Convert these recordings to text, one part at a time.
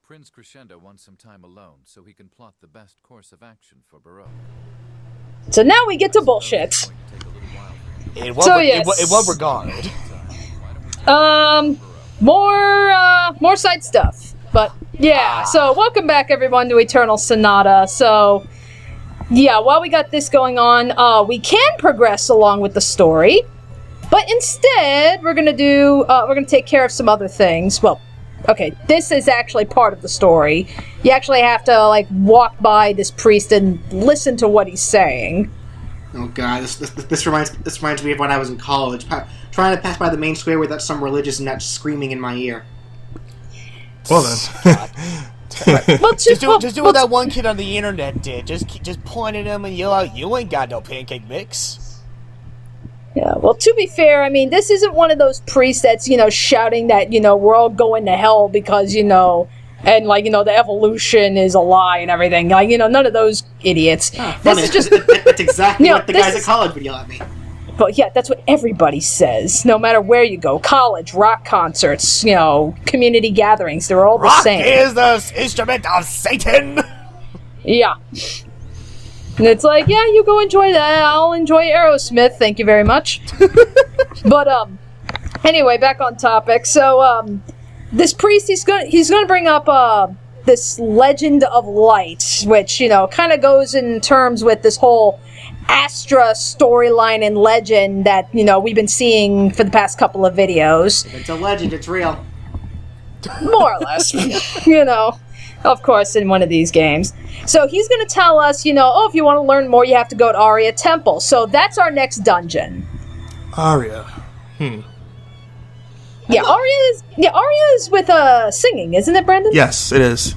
Prince Crescendo wants some time alone so he can plot the best course of action for Baroque. So now we get to bullshit. In what regard? More side stuff. But yeah, so welcome back everyone to Eternal Sonata. So yeah, while we got this going on, we can progress along with the story, but instead we're gonna take care of some other things. Well, okay, this is actually part of the story. You actually have to like walk by this priest and listen to what he's saying. Oh god, this reminds me of when I was in college, trying to pass by the main square without some religious nut screaming in my ear. Well then. Well, just do what that one kid on the internet did. Just point at him and yell out, "You ain't got no pancake mix." Yeah, well, to be fair, I mean, this isn't one of those priests that's, shouting that, we're all going to hell because, and, like, the evolution is a lie and everything. Like, none of those idiots. This is just... That's exactly what the guys at college would yell at me. But yeah, that's what everybody says, no matter where you go. College, rock concerts, community gatherings, they're all the same. Rock is the instrument of Satan! Yeah. And it's like, yeah, you go enjoy that. I'll enjoy Aerosmith, thank you very much. But, anyway, back on topic. So, this priest, he's gonna bring up, this legend of light, which, kind of goes in terms with this whole Astra storyline and legend that, we've been seeing for the past couple of videos. If it's a legend, it's real. More or less. Of course, in one of these games. So he's going to tell us, if you want to learn more, you have to go to Aria Temple. So that's our next dungeon. Aria. Yeah, Aria is with singing, isn't it, Brendan? Yes, it is.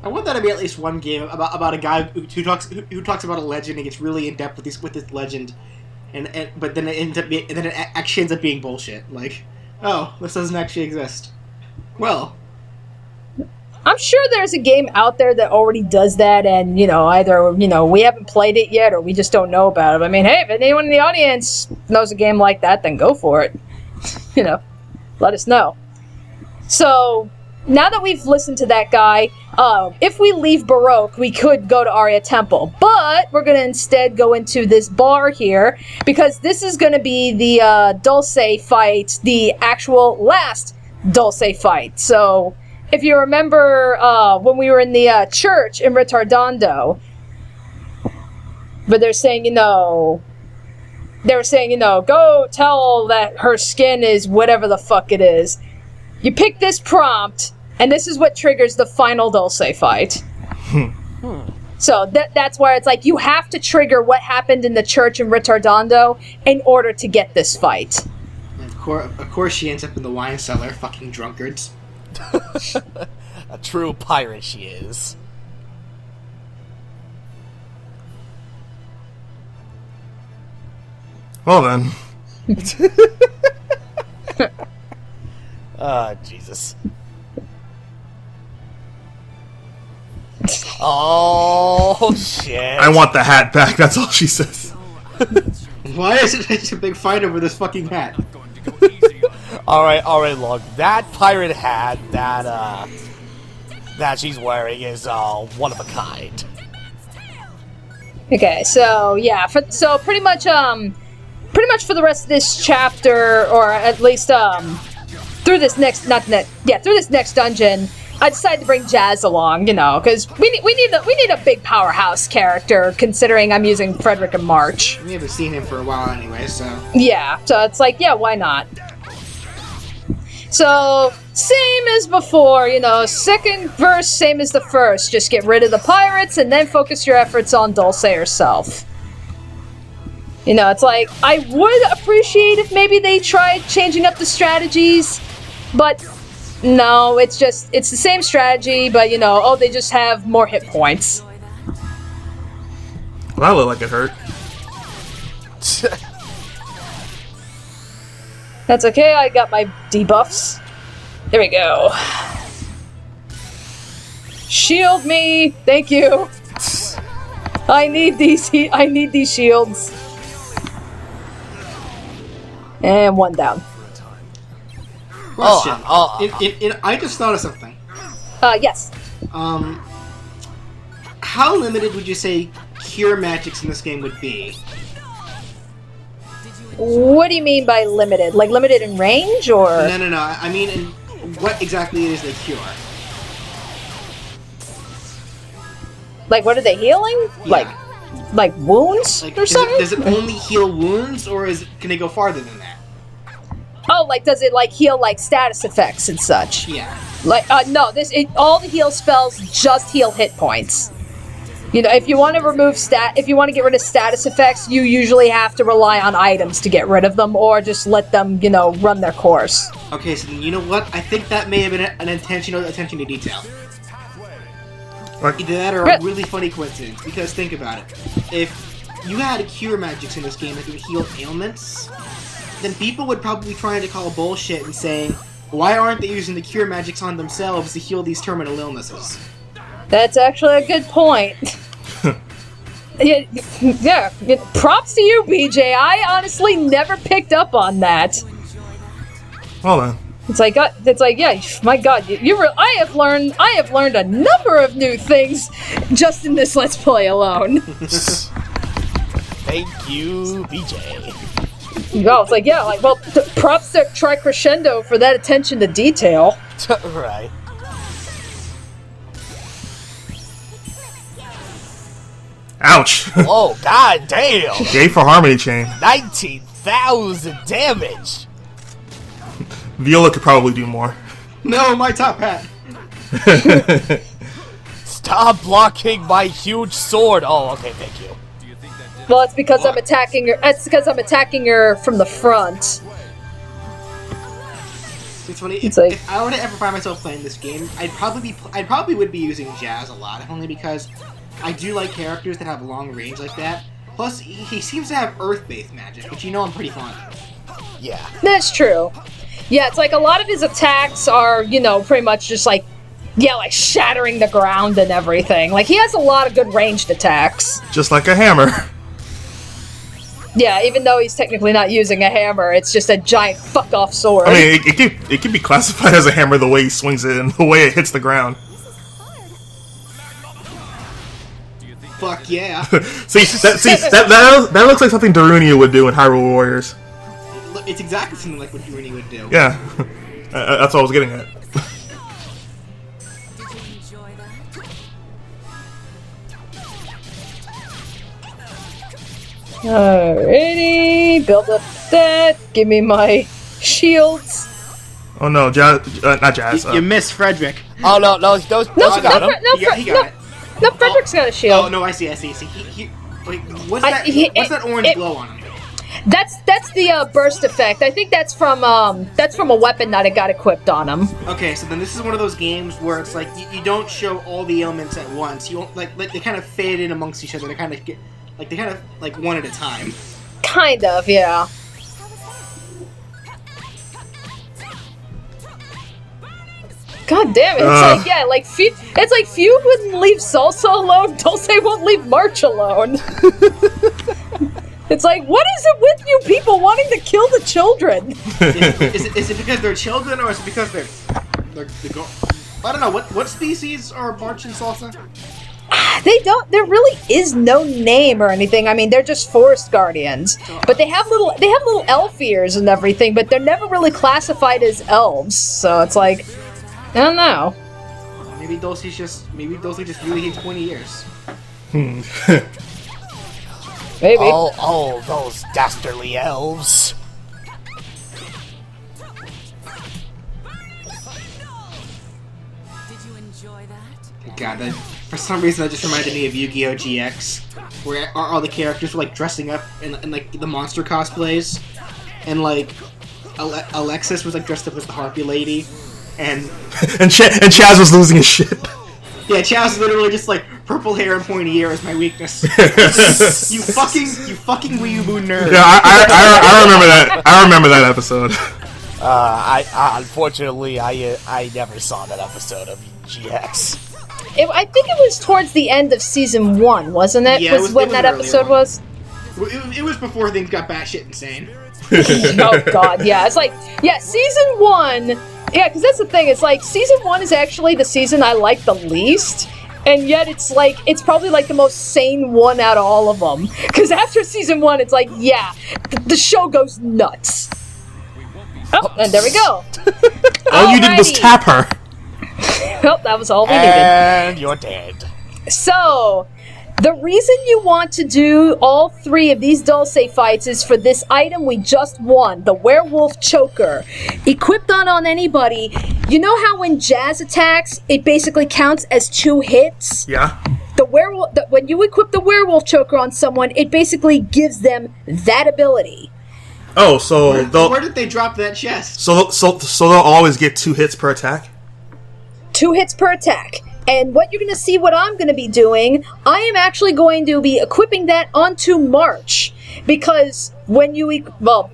I want that to be at least one game about a guy who talks about a legend and gets really in depth with this legend, but then it actually ends up being bullshit. Like, oh, this doesn't actually exist. Well, I'm sure there's a game out there that already does that, and either we haven't played it yet or we just don't know about it. I mean, hey, if anyone in the audience knows a game like that, then go for it. Let us know. So now that we've listened to that guy, if we leave Baroque, we could go to Aria Temple, but we're going to instead go into this bar here, because this is going to be the Dulce fight, the actual last Dulce fight. So if you remember when we were in the church in Retardando, but they're saying, go tell that her skin is whatever the fuck it is. You pick this prompt, and this is what triggers the final Dulce fight. So that's why it's like you have to trigger what happened in the church in Retardando in order to get this fight. Of course she ends up in the wine cellar, fucking drunkards. A true pirate she is. Well then. Jesus. Oh, shit. I want the hat back, that's all she says. Why is it such a big fight over this fucking hat? Alright, look. That pirate hat that she's wearing is one of a kind. Okay, so yeah, pretty much for the rest of this chapter, or at least through this next dungeon, I decided to bring Jazz along, because we need a big powerhouse character, considering I'm using Frederick and March. We haven't seen him for a while anyway, so yeah, so it's like, yeah, why not? So, same as before, second verse, same as the first. Just get rid of the pirates and then focus your efforts on Dulce herself. It's like, I would appreciate if maybe they tried changing up the strategies, but no, it's the same strategy, but they just have more hit points. Well, that looked like it hurt. That's okay, I got my debuffs. There we go. Shield me, thank you. I need these shields. And one down. Question. Oh, I just thought of something. Yes. How limited would you say cure magics in this game would be? What do you mean by limited? Like limited in range, or? No. I mean, what exactly is they cure? Like, what are they healing? Yeah. Like wounds or something? Does it only heal wounds, or can they go farther than that? Oh, like, does it, like, heal, like, status effects and such? Yeah. Like, no, all the heal spells just heal hit points. You know, if you want to get rid of status effects, you usually have to rely on items to get rid of them, or just let them, you know, run their course. Okay, so you know what? I think that may have been an intentional attention to detail. Like, Either that or a really funny coincidence, because think about it. If you had cure magics in this game that could heal ailments, then people would probably be trying to call bullshit and saying, why aren't they using the cure magics on themselves to heal these terminal illnesses? That's actually a good point. Yeah, props to you, BJ. I honestly never picked up on that. hold on. It's like, yeah, my God, I have learned a number of new things just in this Let's Play alone. thank you, BJ. Well, it's like, yeah, like, well, props to Tricrescendo for that attention to detail. Right. Ouch. Oh, god damn! Gay for Harmony Chain. 19,000 damage! Viola could probably do more. No, my top hat! Stop blocking my huge sword! Oh, okay, thank you. Well, it's because I'm attacking her. It's because I'm attacking her from the front. It's funny. It's like- If I were to ever find myself playing this game, I probably would be using Jazz a lot, only because I do like characters that have long range like that. Plus, he seems to have Earth-based magic, which you know I'm pretty fond of. Yeah. That's true. Yeah, it's like a lot of his attacks are, you know, pretty much just like, yeah, like shattering the ground and everything. Like, he has a lot of good ranged attacks. Just like a hammer. Yeah, even though he's technically not using a hammer, it's just a giant fuck-off sword. I mean, it can be classified as a hammer the way he swings it and the way it hits the ground. Fuck yeah. That looks like something Darunia would do in Hyrule Warriors. It's exactly something like what Rooney would do. Yeah, that's what I was getting at. Did you enjoy that? Alrighty, build up that. Give me my shields. Oh no, not Jazz. You missed Frederick. Oh, no, those got him. He got it. No, Frederick's got a shield. Oh no, I see. Wait, what's that orange glow on him? That's the burst effect. I think that's from a weapon that it got equipped on him. Okay, so then this is one of those games where it's like you don't show all the ailments at once. You like they kind of fade in amongst each other. They kind of like one at a time. Kind of, yeah. God damn it! It's like, yeah, like it's like Feud wouldn't leave Salsa alone. Dulce won't leave March alone. It's like, what is it with you people wanting to kill the children? Is it because they're children, or is it because they're I don't know. What species are March and Salsa? There really is no name or anything. I mean, they're just forest guardians. But they have little elf ears and everything, but they're never really classified as elves. So it's like, I don't know. Maybe Dulce just really hates pointy ears. Maybe. Oh, those dastardly elves. Did you enjoy that? God, for some reason that just reminded me of Yu-Gi-Oh! GX, where all the characters were like dressing up in like the monster cosplays, and like Alexis was like dressed up as the Harpy Lady, and Chaz was losing his shit. yeah, Chaz was literally just like purple hair and pointy ear is my weakness. you fucking weeaboo nerd. Yeah, I remember that. I remember that episode. Unfortunately, I never saw that episode of GX. I think it was towards the end of season 1, wasn't it? Yeah, it was when an that early episode one. was? It was before things got batshit insane. Oh god, yeah. It's like, yeah, season 1. Yeah, because that's the thing. It's like season 1 is actually the season I like the least. And yet it's like, it's probably like the most sane one out of all of them. Because after season 1, it's like, yeah, the show goes nuts. Oh, and there we go. All you did was tap her. Well, that was all we needed. And you're dead. So, the reason you want to do all 3 of these Dulce fights is for this item we just won, the Werewolf Choker. Equipped on anybody, you know how when Jazz attacks, it basically counts as 2 hits? Yeah. When you equip the Werewolf Choker on someone, it basically gives them that ability. Oh, so where did they drop that chest? So they'll always get 2 hits per attack? 2 hits per attack. And what you're going to see what I'm going to be doing, I am actually going to be equipping that onto March. Because when you...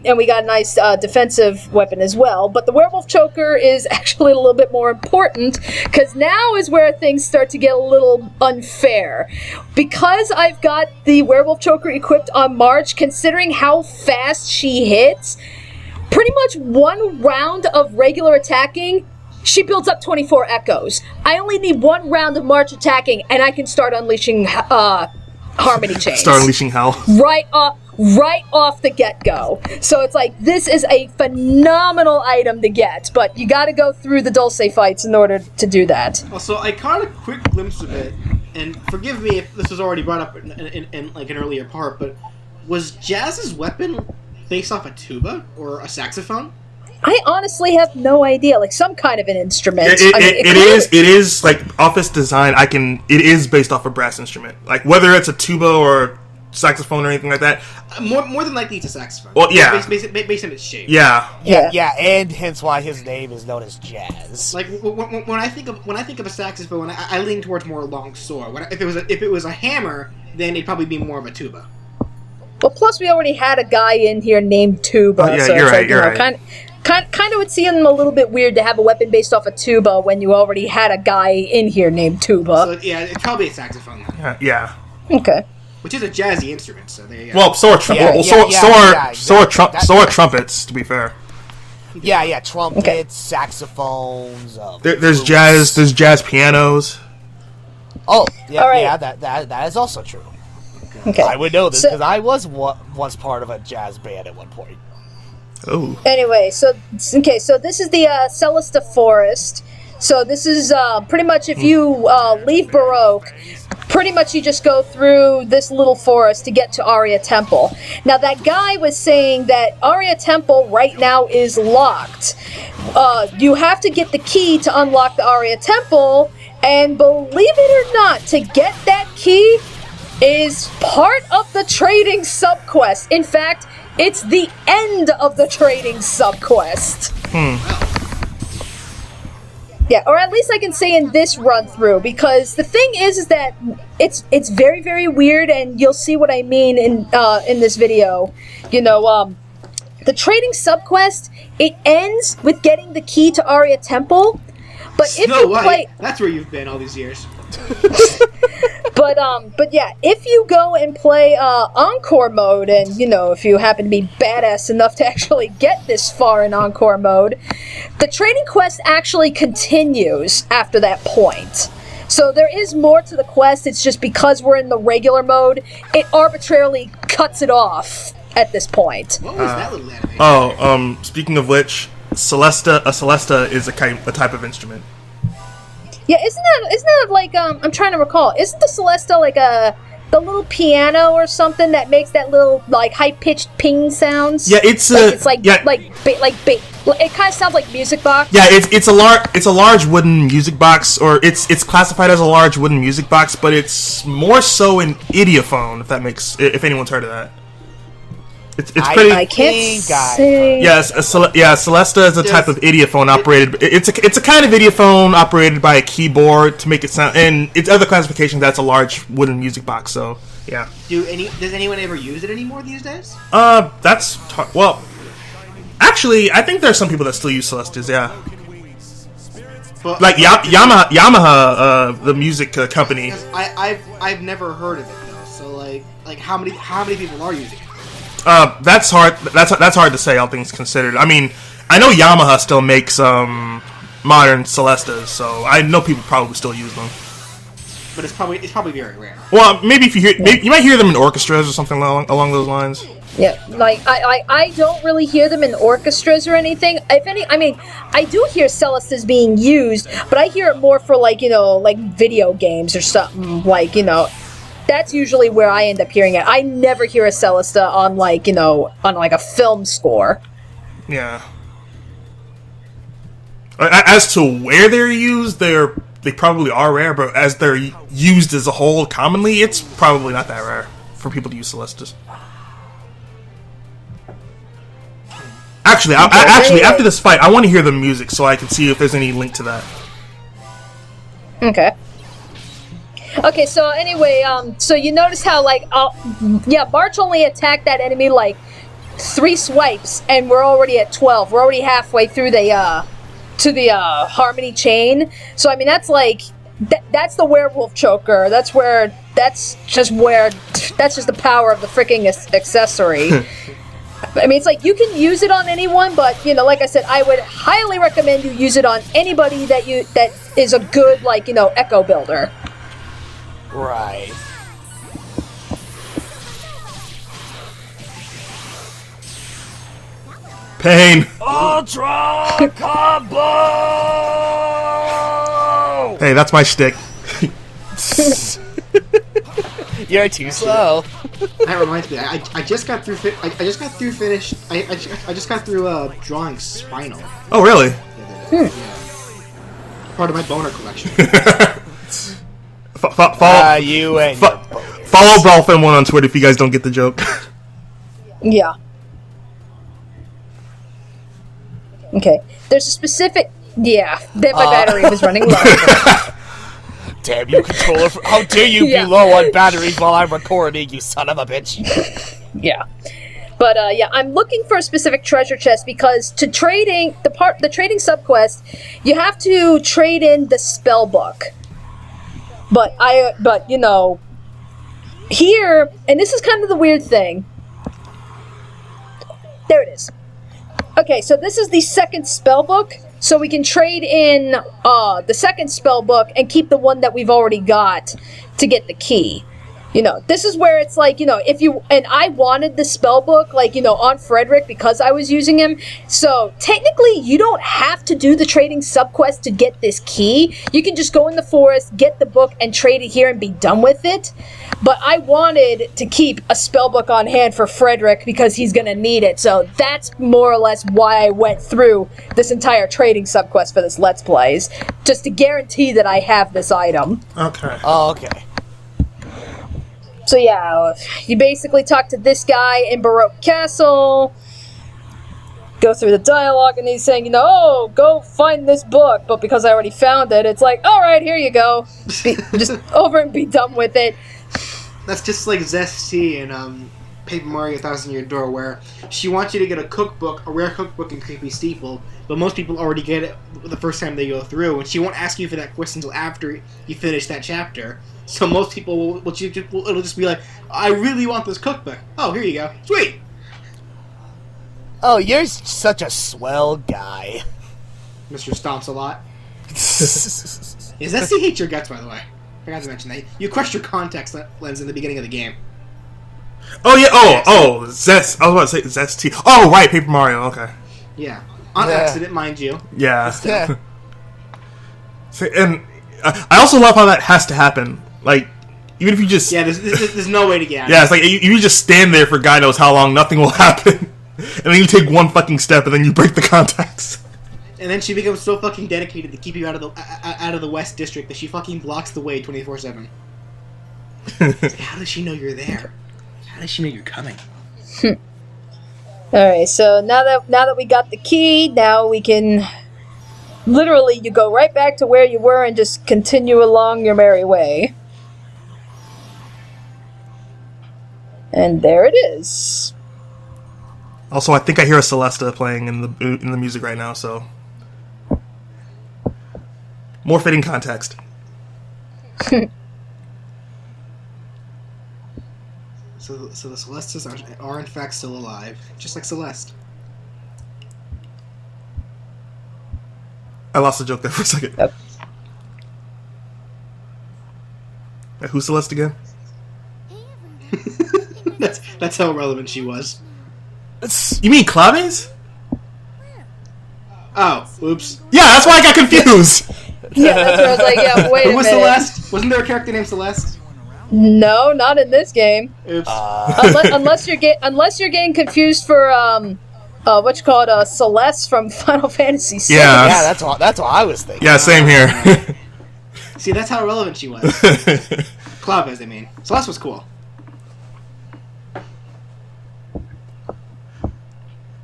and we got a nice defensive weapon as well, but the Werewolf Choker is actually a little bit more important, because now is where things start to get a little unfair. Because I've got the Werewolf Choker equipped on March, considering how fast she hits, pretty much 1 round of regular attacking, she builds up 24 echoes. I only need 1 round of March attacking, and I can start unleashing Harmony Chains. Start unleashing hell. Right off the get-go. So it's like, this is a phenomenal item to get, but you gotta go through the Dulce fights in order to do that. Also, I caught a quick glimpse of it, and forgive me if this was already brought up in like an earlier part, but was Jazz's weapon based off a tuba or a saxophone? I honestly have no idea. Like some kind of an instrument. It is like office design. It is based off a brass instrument. Like whether it's a tuba or saxophone or anything like that. More than likely it's a saxophone. Well, yeah. Based on its shape. Yeah, and hence why his name is known as Jazz. Like when I think of a saxophone, I lean towards more long saw. If it was a hammer, then it'd probably be more of a tuba. Well, plus we already had a guy in here named Tuba. Oh, yeah, so you're it's right. like, You're right. Kind of would seem a little bit weird to have a weapon based off a tuba when you already had a guy in here named Tuba. So yeah, it's probably a saxophone then. Yeah. Okay. Which is a jazzy instrument, so there you go. Well, so are trumpets. To be fair. Yeah, trumpets, saxophones. There's jazz pianos. Oh, yeah, All right. yeah, that is also true. Okay. I would know this because I was once part of a jazz band at one point. Oh. Anyway, so this is the Celesta Forest. So this is pretty much if you leave Baroque, pretty much you just go through this little forest to get to Aria Temple. Now that guy was saying that Aria Temple right now is locked. You have to get the key to unlock the Aria Temple, and believe it or not, to get that key is part of the trading subquest. In fact, it's the end of the trading subquest. Yeah, or at least I can say in this run through, because the thing is that it's very, very weird, and you'll see what I mean in this video. You know, the trading subquest, it ends with getting the key to Aria Temple, but if Snow you White, play, that's where you've been all these years. but yeah, if you go and play Encore mode, and you know, if you happen to be badass enough to actually get this far in Encore mode, the trading quest actually continues after that point. So there is more to the quest. It's just because we're in the regular mode, it arbitrarily cuts it off at this point. What was that little animation? Speaking of which, a Celesta is a type of instrument. Yeah, isn't that like I'm trying to recall. Isn't the Celesta like the little piano or something that makes that little like high pitched ping sounds? Yeah, it's it kind of sounds like music box. Yeah, it's a large wooden music box, or it's classified as a large wooden music box, but it's more so an idiophone. If anyone's heard of that. It's pretty. I can't say. Yes, Celesta is a type of idiophone operated. It's a kind of idiophone operated by a keyboard to make it sound. And its other classifications, that's a large wooden music box. So yeah. Does anyone ever use it anymore these days? Well, actually, I think there's some people that still use Celestas. Yeah. But, Like Yamaha, the music company. I've never heard of it though. So like how many people are using it? That's hard. That's hard to say, all things considered. I mean, I know Yamaha still makes modern Celestas, so I know people probably still use them. But it's probably very rare. Well, maybe if you hear, you might hear them in orchestras or something along those lines. Yeah, like I don't really hear them in orchestras or anything. If any, I mean, I do hear Celestas being used, but I hear it more for like video games or something. Like that's usually where I end up hearing it. I never hear a Celesta on like a film score. Yeah. As to where they're used, they probably are rare, but as they're used as a whole commonly, it's probably not that rare for people to use Celestas. Actually, after this fight, I want to hear the music so I can see if there's any link to that. Okay. Okay, so anyway, so you notice how March only attacked that enemy like 3 swipes, and we're already at 12. We're already halfway through the harmony chain. So I mean, that's like that's the werewolf choker. That's just the power of the freaking accessory. I mean, it's like you can use it on anyone, but like I said, I would highly recommend you use it on anybody that is a good echo builder. Right. Pain. Ultra combo. Hey, that's my shtick. You're too slow. That reminds me. I just got through. I just got through drawing Spinal. Oh, really? Yeah. Part of my boner collection. Follow Brawlfin1 on Twitter if you guys don't get the joke. Yeah. Okay. There's a specific. Yeah. Then my battery was running low. Damn you, controller! How dare you be low on batteries while I'm recording, you son of a bitch! Yeah. But I'm looking for a specific treasure chest because to trading the trading subquest, you have to trade in the spell book. But here, and this is kind of the weird thing. There it is. Okay, so this is the second spell book, so we can trade in the second spell book and keep the one that we've already got to get the key. This is where it's like, if you, and I wanted the spell book, on Frederick because I was using him. So technically, you don't have to do the trading subquest to get this key. You can just go in the forest, get the book, and trade it here and be done with it. But I wanted to keep a spell book on hand for Frederick because he's going to need it. So that's more or less why I went through this entire trading subquest for this Let's Plays. Just to guarantee that I have this item. Okay. Oh, okay. So yeah, you basically talk to this guy in Baroque Castle, go through the dialogue, and he's saying, oh, go find this book, but because I already found it, it's like, alright, here you go. Just over and be done with it. That's just like Zesty in Paper Mario 1,000 Year Door, where she wants you to get a rare cookbook in Creepy Steeple, but most people already get it the first time they go through, and she won't ask you for that quest until after you finish that chapter. So most people it'll just be like, I really want this cookbook. Oh, here you go. Sweet. Oh, you're such a swell guy. Mr. Stomps a lot. Is that he hates your guts, by the way? I forgot to mention that. You crushed your context lens in the beginning of the game. Oh, yeah. Oh, Zest. I was about to say Zest. Oh, right. Paper Mario. Okay. Yeah. On accident, mind you. Yeah. So, and I also love how that has to happen. Like, even if you just... Yeah, there's no way to get out. Yeah, it's like, you just stand there for God knows how long, nothing will happen. And then you take one fucking step, and then you break the contacts. And then she becomes so fucking dedicated to keep you out of the West District that she fucking blocks the way 24/7. Like, how does she know you're there? How does she know you're coming? Alright, so now that we got the key, now we can... Literally, you go right back to where you were and just continue along your merry way. And there it is. Also, I think I hear a Celesta playing in the music right now, so... More fitting context. So the Celestes are in fact still alive, just like Celeste. I lost the joke there for a second. Yep. Who's Celeste again? That's how relevant she was. You mean Claves? Oh, oops. Yeah, that's why I got confused. Yeah, that's where I was like, yeah, wait Who a was minute. Celeste? Wasn't there a character named Celeste? No, not in this game. Oops. unless you're getting confused for what you call it, Celeste from Final Fantasy VI. Yeah. Yeah, that's what I was thinking. Yeah, same here. See, that's how relevant she was. Claves, I mean. Celeste was cool.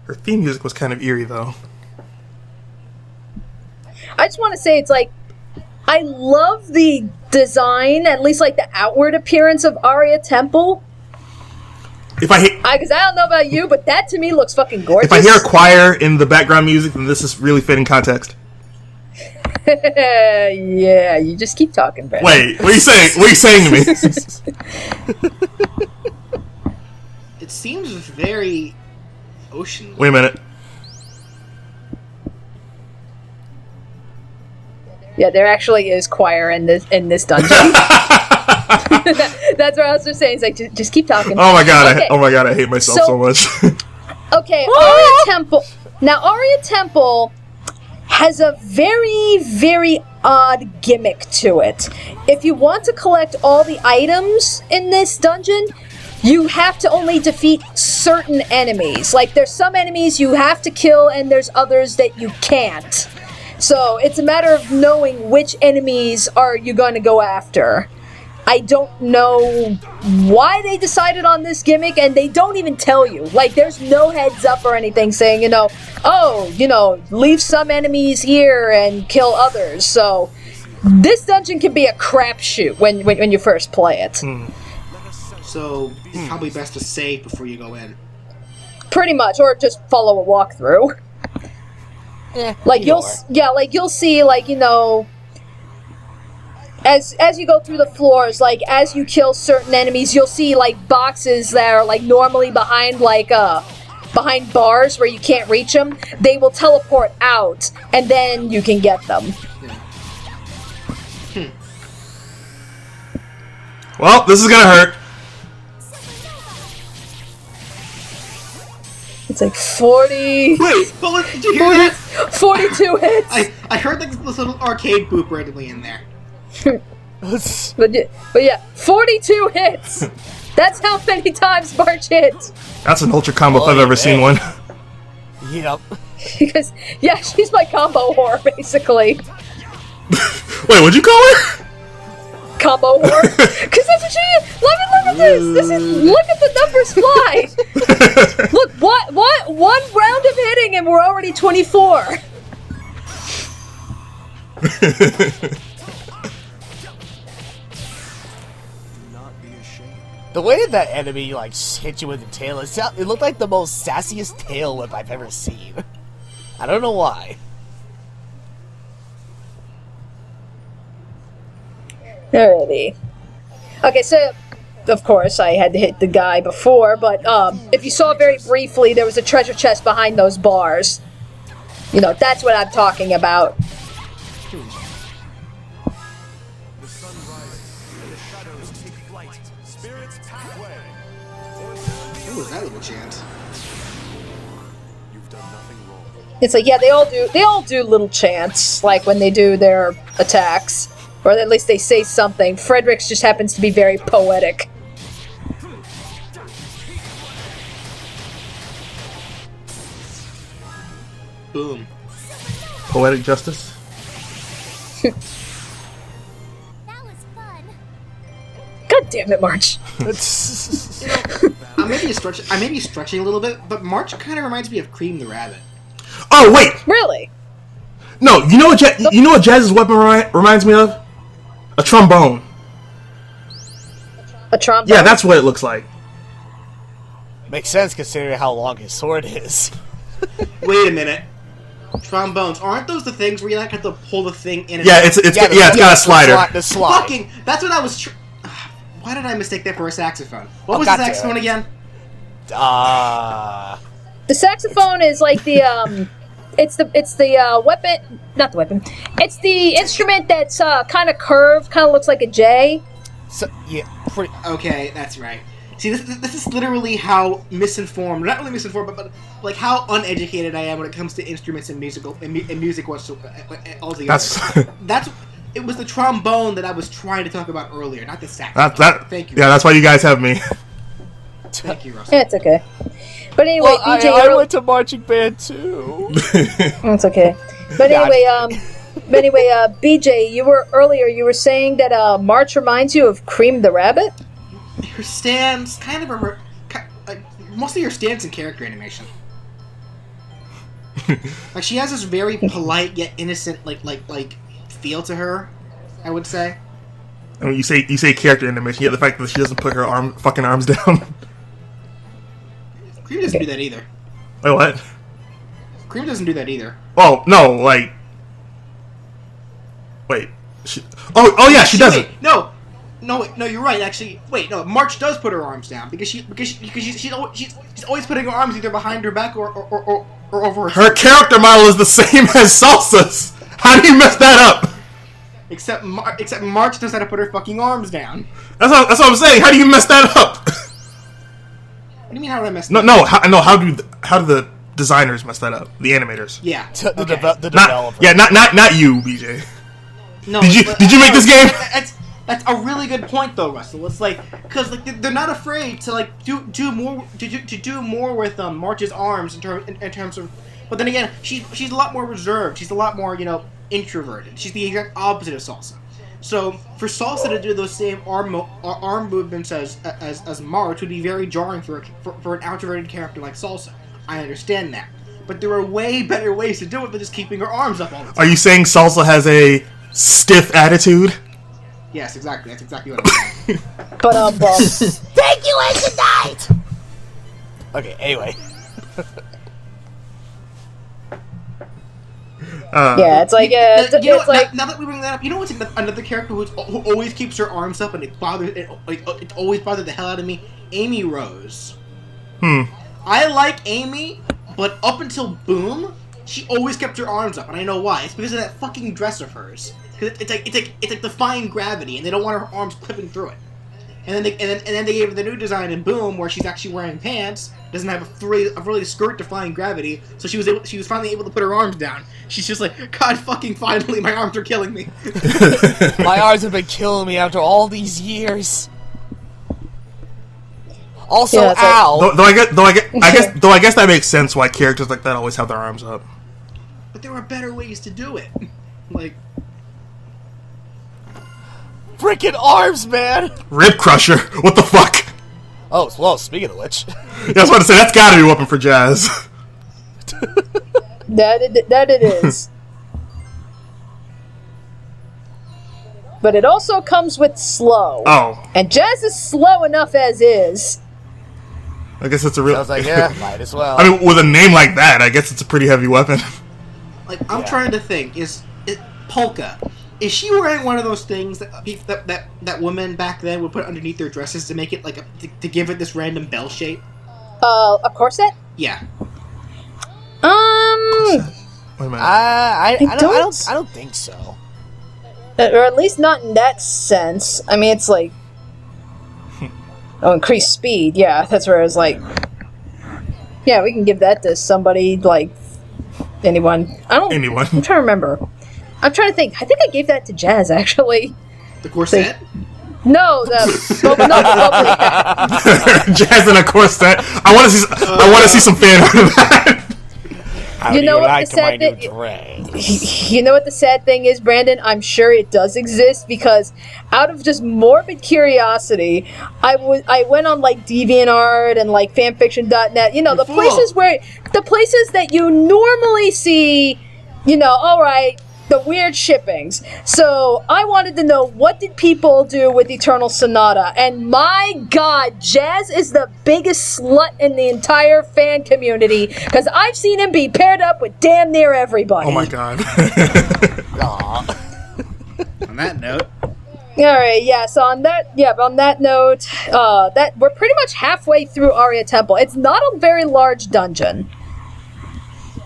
Her theme music was kind of eerie, though. I just want to say, it's like, I love the design, at least like the outward appearance of Aria Temple. If I hear, Because I don't know about you, but that to me looks fucking gorgeous. if I hear a choir in the background music, then this is really fitting context. Yeah, you just keep talking, Brad. Wait, what are you saying? What are you saying to me? It seems very ocean. Wait a minute. Yeah, there actually is choir in this dungeon. That's what I was just saying. It's like, just keep talking. Oh my god! Okay. Oh my god! I hate myself so much. Okay, Aria Temple. Now, Aria Temple has a very, very odd gimmick to it. If you want to collect all the items in this dungeon, you have to only defeat certain enemies. Like, there's some enemies you have to kill, and there's others that you can't. So, it's a matter of knowing which enemies are you going to go after. I don't know why they decided on this gimmick, and they don't even tell you. Like, there's no heads up or anything saying, leave some enemies here and kill others. So, this dungeon can be a crapshoot when you first play it. So, it's probably best to save before you go in. Pretty much, or just follow a walkthrough. Like, you'll see, as you go through the floors, like, as you kill certain enemies, you'll see, like, boxes that are, like, normally behind bars where you can't reach them. They will teleport out, and then you can get them. Well, this is gonna hurt. It's like 40... Wait, but did you hear that? 42 hits! I heard like this little arcade boop randomly in there. But yeah, 42 hits! That's how many times March hits! That's an ultra combo if I've ever seen one. Yep. Because, yeah, she's my combo whore, basically. Wait, what'd you call her? Combo whore? Because that's what she is! Look at this! Look at the numbers fly! Look, what? One round of hitting and we're already 24! The way that enemy hit you with the tail, it looked like the most sassiest tail whip I've ever seen. I don't know why. Alrighty. Okay, so, of course, I had to hit the guy before, but, if you saw very briefly, there was a treasure chest behind those bars. You know, that's what I'm talking about. What was that little chant? It's like, yeah, they all do little chants, like when they do their attacks. Or at least they say something. Frederick's just happens to be very poetic. Boom. Poetic justice? That was fun. God damn it, March. I may be stretching a little bit, but March kind of reminds me of Cream the Rabbit. Oh, wait! Really? No, you know what Jazz's weapon reminds me of? A trombone. A trombone? Yeah, that's what it looks like. Makes sense considering how long his sword is. Wait a minute. Trombones, aren't those the things where you have to pull the thing in and Yeah, out? it's got a slider. The slide. Fucking, that's what I was Why did I mistake that for a saxophone? What was God the damn saxophone it. again? The saxophone is like the it's the weapon, not the weapon. It's the instrument that's kind of curved, kind of looks like a J. So, yeah, pretty. Okay, that's right. See, this is literally how misinformed, not only misinformed, but like how uneducated I am when it comes to instruments and music altogether. It was the trombone that I was trying to talk about earlier, not the saxophone. Thank you. Yeah, that's why you guys have me. Thank you, Russell. Yeah, it's okay. But anyway, Well, BJ, I went to marching band too. it's okay. But anyway, BJ, you were saying that March reminds you of Cream the Rabbit. Her stance, kind of mostly her stance and character animation. Like she has this very polite yet innocent, like feel to her. I would say. I mean, you say character animation, yet the fact that she doesn't put her fucking arms down. Cream doesn't do that either. Wait, what? Cream doesn't do that either. Oh no, like. Wait. Oh yeah, she doesn't. Wait, no, you're right. Actually, wait, no. March does put her arms down because she's always putting her arms either behind her back or over her. Her character model is the same as Salsa's. How do you mess that up? Except March knows how to put her fucking arms down. That's what I'm saying. How do you mess that up? What do you mean? How did I mess? How do the designers mess that up? The animators. Yeah. The developer. Not you, BJ. No. Did you make this game? That's a really good point, though, Russell. It's like because they're not afraid to like do more with March's arms in terms of. But then again, she's a lot more reserved. She's a lot more introverted. She's the exact opposite of Salsa. So for Salsa to do those same arm movements as March would be very jarring for an introverted character like Salsa. I understand that, but there are way better ways to do it than just keeping her arms up all the time. Are you saying Salsa has a stiff attitude? Yes, exactly. That's exactly what I'm saying. But Thank you, and good night. Okay. Anyway. yeah, it's like it's like now that we bring that up, you know what's another character who always keeps her arms up and it always bothered the hell out of me? Amy Rose. I like Amy, but up until Boom, she always kept her arms up, and I know why. It's because of that fucking dress of hers. Because it's like defying gravity, and they don't want her arms clipping through it. And then they gave her the new design in Boom, where she's actually wearing pants, doesn't have a really skirt defying gravity, so she was finally able to put her arms down. She's just like, God fucking finally, my arms are killing me. My arms have been killing me after all these years. Also, Yeah, ow. Though I guess that makes sense why characters like that always have their arms up. But there are better ways to do it. Like, Freaking arms, man. Rib Crusher. What the fuck? Oh, well, speaking of which. Yeah, I was about to say, that's gotta be a weapon for Jazz. that it is. But it also comes with slow. Oh. And Jazz is slow enough as is. I guess it's a real... I was like, yeah, might as well. I mean, with a name like that, I guess it's a pretty heavy weapon. Like, I'm trying to think, Polka, is she wearing one of those things that women back then would put underneath their dresses to make it like to give it this random bell shape? A corset? Yeah. Wait a minute. I don't think so. Or at least not in that sense. I mean, it's like... Oh, increased speed. Yeah, that's where I was like... Yeah, we can give that to somebody, like... Anyone. Anyone. I'm trying to remember. I'm trying to think. I think I gave that to Jazz, actually. The corset? No, the... Jazz in a corset. I want to see some fan art of that. You know what the sad thing? You know what the sad thing is, Brandon? I'm sure it does exist because, out of just morbid curiosity, I went on like DeviantArt and like fanfiction.net. You know, the places that you normally see. You know, all right, the weird shippings. So I wanted to know, what did people do with Eternal Sonata? And my God, Jazz is the biggest slut in the entire fan community because I've seen him be paired up with damn near everybody. Oh my God. On that note. All right, yeah. So on that note, that we're pretty much halfway through Aria Temple. It's not a very large dungeon,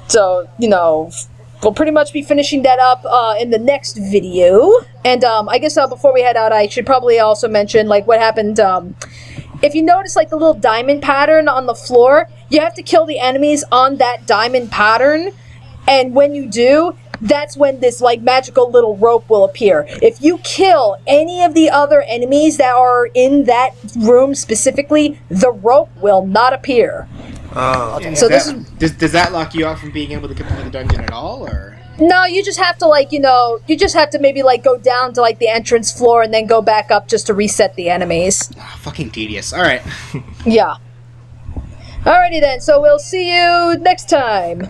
so we'll pretty much be finishing that up in the next video. And I guess before we head out, I should probably also mention like what happened. If you notice like the little diamond pattern on the floor, you have to kill the enemies on that diamond pattern, and when you do, that's when this like magical little rope will appear. If you kill any of the other enemies that are in that room specifically, the rope will not appear. Oh. Yeah, So does that lock you out from being able to complete the dungeon at all, or? No, you just have to like you just have to maybe like go down to like the entrance floor and then go back up just to reset the enemies. Fucking tedious. All right. Yeah. Alrighty then. So we'll see you next time.